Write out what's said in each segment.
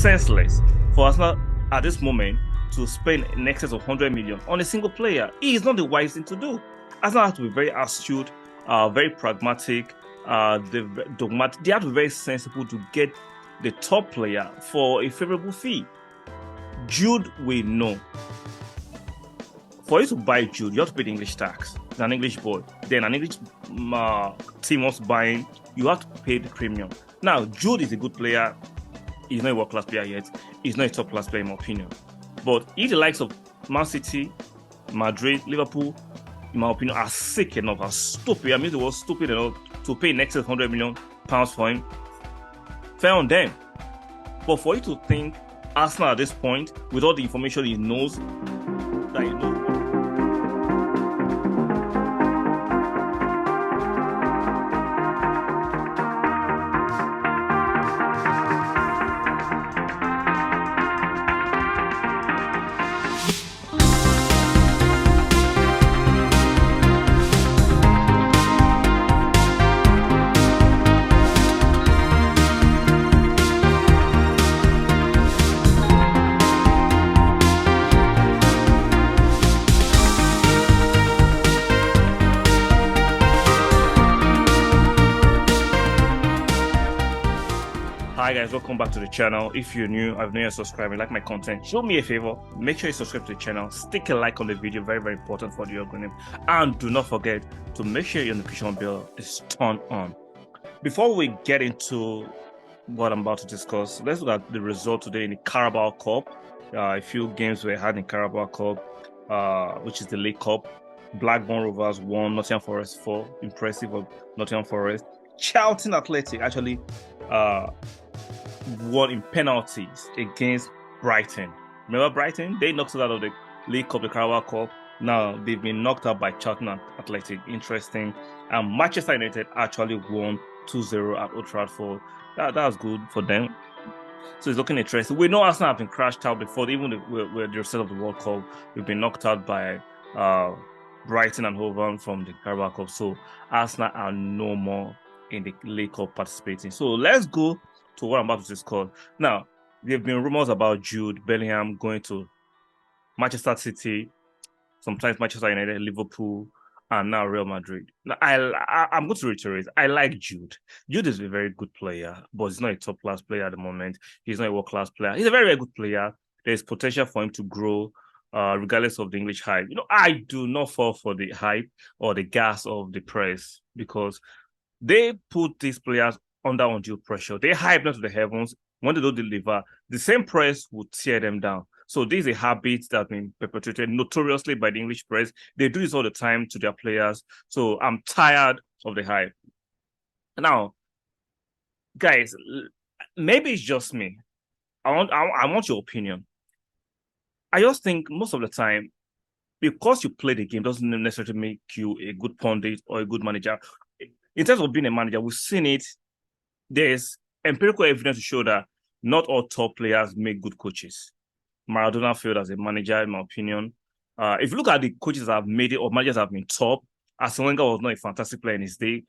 senseless for Arsenal at this moment to spend in excess of 100 million on a single player. It is not the wise thing to do. Arsenal have to be very astute, very pragmatic, dogmatic. They have to be very sensible to get the top player for a favorable fee. Jude, we know. For you to buy Jude, you have to pay the English tax. It's an English boy. Then an English team was buying, you have to pay the premium. Now, Jude is a good player. He's not a world-class player yet. He's not a top-class player, in my opinion. But if the likes of Man City, Madrid, Liverpool, in my opinion, are sick enough, are stupid, I mean the word stupid enough to pay in excess of £100 million for him, fair on them. But for you to think Arsenal at this point, with all the information he knows, that he knows. Hi guys, welcome back to the channel. If you're new, I've known you're subscribing, like my content, show me a favor, make sure you subscribe to the channel, stick a like on the video, very important for the algorithm, and do not forget to make sure your notification bell is turned on. Before we get into what I'm about to discuss, let's look at the result today in the Carabao Cup. A few games were had in Carabao Cup, which is the League Cup. Blackburn Rovers won, Nottingham Forest 4, impressive of Nottingham Forest. Charlton Athletic actually won in penalties against Brighton. Remember Brighton? They knocked us out of the League Cup, the Carabao Cup. Now they've been knocked out by Charlton Athletic. Interesting. And Manchester United actually won 2-0 at Old Trafford. That was good for them. So it's looking interesting. We know Arsenal have been crashed out before, even with the result of the World Cup. We've been knocked out by Brighton and Hove Albion from the Carabao Cup. So Arsenal are no more in the League Cup participating. So let's go to what I'm about to discuss. Now, there have been rumors about Jude Bellingham going to Manchester City, sometimes Manchester United, Liverpool, and now Real Madrid. Now, I'm going to reiterate, I like Jude. Jude is a very good player, but he's not a top-class player at the moment. He's not a world-class player. He's a very good player. There's potential for him to grow, regardless of the English hype. You know, I do not fall for the hype or the gas of the press because they put these players under undue pressure. They hype them to the heavens. When they don't deliver, the same press will tear them down. So this is a habit that has been perpetrated notoriously by the English press. They do this all the time to their players. So I'm tired of the hype. Now, guys, maybe it's just me. I want your opinion. I just think most of the time, because you play the game doesn't necessarily make you a good pundit or a good manager. In terms of being a manager, we've seen it. There's empirical evidence to show that not all top players make good coaches. Maradona failed as a manager, in my opinion. If you look at the coaches that have made it or managers that have been top, Arsene Wenger was not a fantastic player in his day.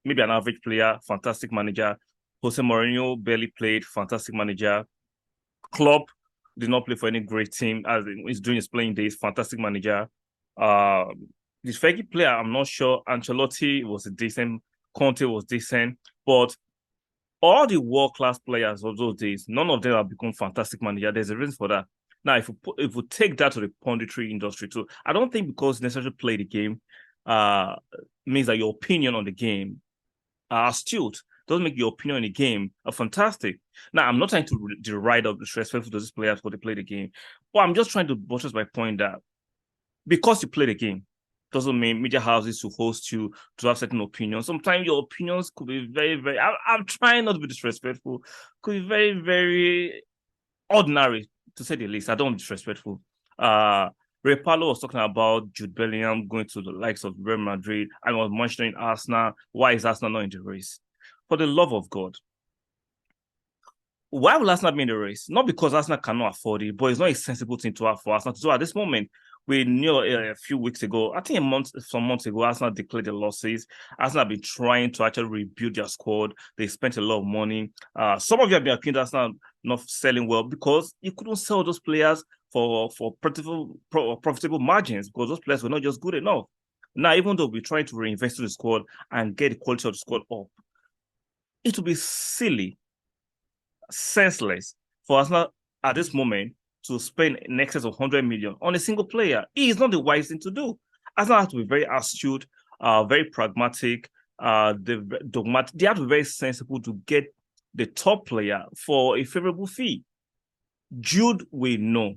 Maybe an average player, fantastic manager. Jose Mourinho barely played, fantastic manager. Klopp did not play for any great team as he's doing his playing days, fantastic manager. The Fergie player, I'm not sure. Ancelotti was a decent. Conte was decent. But all the world-class players of those days, none of them have become fantastic manager. There's a reason for that. Now, if we take that to the punditry industry too, I don't think because necessarily play the game means that your opinion on the game are astute. Doesn't make your opinion on the game fantastic. Now, I'm not trying to deride or disrespectful to these players because they play the game, but I'm just trying to buttress my point that because you play the game, doesn't mean media houses to host you to have certain opinions. Sometimes your opinions could be very, I'm trying not to be disrespectful, could be very ordinary, to say the least. I don't want to be disrespectful. Ray Parlour was talking about Jude Bellingham going to the likes of Real Madrid and was mentioning Arsenal. Why is Arsenal not in the race? For the love of God. Why will Arsenal be in the race? Not because Arsenal cannot afford it, but it's not a sensible thing to have for Arsenal to do at this moment. We knew a few weeks ago, I think some months ago, Arsenal declared the losses. Arsenal have been trying to actually rebuild their squad. They spent a lot of money. Some of you have been accused of Arsenal not selling well because you couldn't sell those players for profitable margins because those players were not just good enough. Now, even though we're trying to reinvest in the squad and get the quality of the squad up, it would be silly, senseless for Arsenal at this moment to spend in excess of 100 million on a single player. It is not the wise thing to do. Arsenal have to be very astute, very pragmatic, dogmatic. They have to be very sensible to get the top player for a favorable fee. Jude, we know.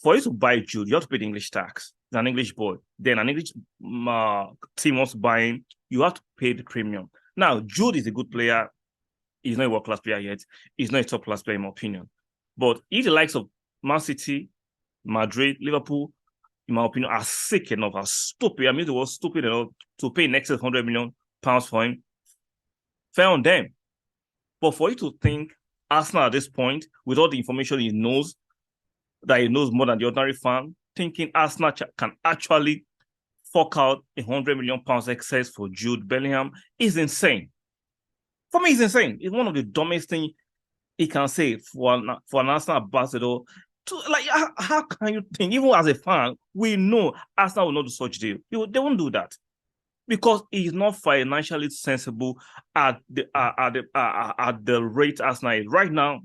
For you to buy Jude, you have to pay the English tax. He's an English boy. Then an English team wants to buy him, you have to pay the premium. Now, Jude is a good player. He's not a world-class player yet. He's not a top-class player, in my opinion. But if the likes of Man City, Madrid, Liverpool, in my opinion, are sick enough, are stupid, I mean the word stupid enough to pay in excess of £100 million for him, fair on them. But for you to think Arsenal at this point, with all the information he knows, that he knows more than the ordinary fan, thinking Arsenal can actually fork out £100 million excess for Jude Bellingham is insane. For me, it's insane. It's one of the dumbest things he can say for an Arsenal ambassador. How can you think, even as a fan, we know Arsenal will not do such deal. They won't do that because he's not financially sensible at the rate Arsenal is right now.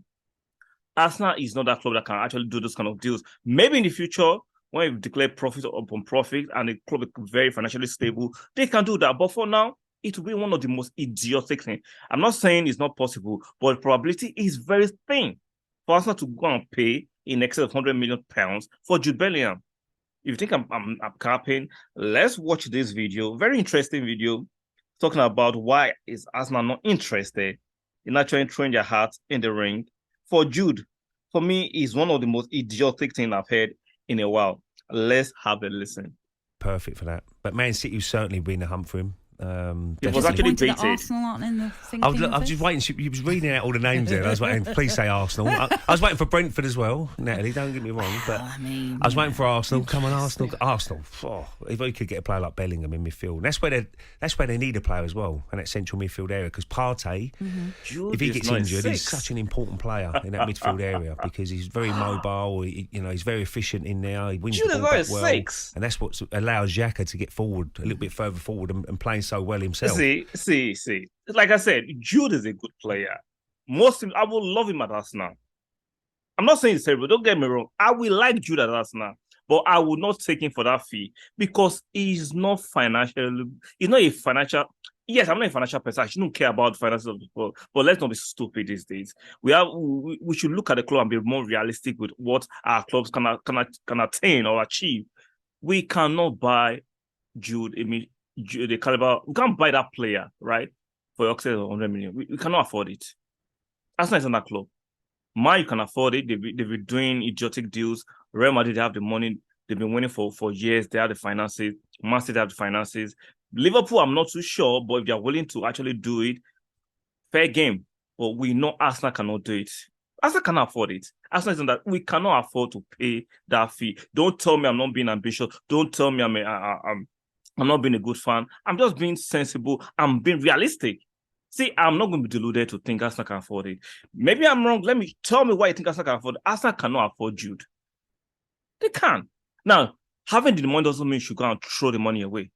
Arsenal is not that club that can actually do those kind of deals. Maybe in the future, when we declare profit upon profit and the club is very financially stable, they can do that. But for now, it will be one of the most idiotic things. I'm not saying it's not possible, but the probability is very thin for Arsenal to go and pay in excess of £100 million for Jude Bellingham. If you think I'm capping, let's watch this video. Very interesting video talking about why is Arsenal not interested in actually throwing their heart in the ring for Jude. For me, is one of the most idiotic things I've heard in a while. Let's have a listen. Perfect for that. But Man City will certainly be in the hunt for him. It was actually baited. Arsenal aren't in the I was just waiting. You was reading out all the names there. I was waiting. Please say Arsenal. I was waiting for Brentford as well. Natalie, don't get me wrong, but I was waiting for Arsenal. Come on, Arsenal. Arsenal. Oh, if we could get a player like Bellingham in midfield, that's where they need a player as well in that central midfield area. Because Partey, if he gets injured, he's such an important player in that midfield area because he's very mobile. He's very efficient in there. He wins the ball back well, and that's what allows Xhaka to get forward a little bit further forward and playing so well himself. See. Like I said, Jude is a good player. I will love him at Arsenal. I'm not saying it's terrible. Don't get me wrong. I will like Jude at Arsenal, but I will not take him for that fee because he's not financial. He's not a financial. Yes, I'm not a financial person. I shouldn't care about the finances of the club. But let's not be stupid these days. We should look at the club and be more realistic with what our clubs can attain or achieve. We cannot buy Jude. The caliber, we can't buy that player, right? For excess of 100 million. We cannot afford it. Arsenal is not that club. You can afford it. They've been doing idiotic deals. Real Madrid, they have the money. They've been winning for years. They have the finances. Man City have the finances. Liverpool, I'm not too sure, but if they're willing to actually do it, fair game. But we know Arsenal cannot do it. Arsenal cannot afford it. Arsenal is that we cannot afford to pay that fee. Don't tell me I'm not being ambitious. Don't tell me I'm not being a good fan. I'm just being sensible. I'm being realistic. See, I'm not going to be deluded to think Arsenal can afford it. Maybe I'm wrong. Tell me why you think Arsenal can afford it. Arsenal cannot afford Jude. They can. Now, having the money doesn't mean you should go and throw the money away.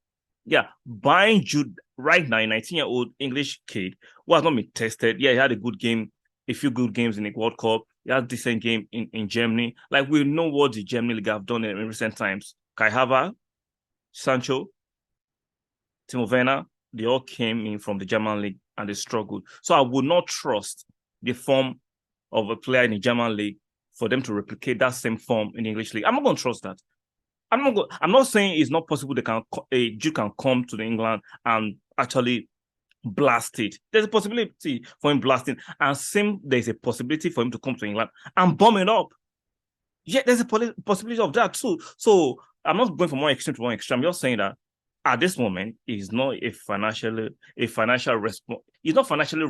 Yeah, buying Jude right now, a 19-year-old English kid who has not been tested. Yeah, he had a good game, a few good games in the World Cup. He had a decent game in Germany. Like, we know what the Germany League have done in recent times. Kai Havertz, Sancho, Timo Werner, they all came in from the German league and they struggled. So I would not trust the form of a player in the German league for them to replicate that same form in the English league. I'm not going to trust that. I'm not saying it's not possible Jude can come to the England and actually blast it. There's a possibility for him blasting, and there's a possibility for him to come to England and bomb it up. Yeah, there's a possibility of that too. So I'm not going from one extreme to one extreme. I'm just saying that at this moment, he's not financially responsible. He's not financially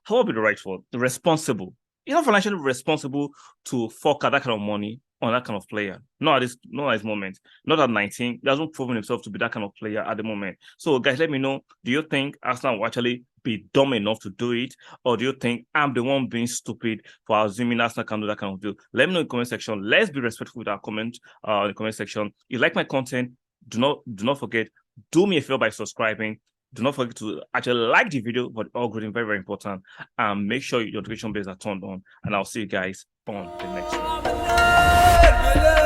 how would be the right word? Responsible. He's not financially responsible to fork out that kind of money on that kind of player. Not at this moment. Not at 19. He hasn't proven himself to be that kind of player at the moment. So, guys, let me know. Do you think Arsenal will actually be dumb enough to do it? Or do you think I'm the one being stupid for assuming Arsenal can do that kind of deal? Let me know in the comment section. Let's be respectful with our comment in the comment section. If you like my content, do not forget, do me a favor by subscribing. Do not forget to actually like the video, but algorithm very, very important. And make sure your notification bells are turned on. And I'll see you guys on the next one.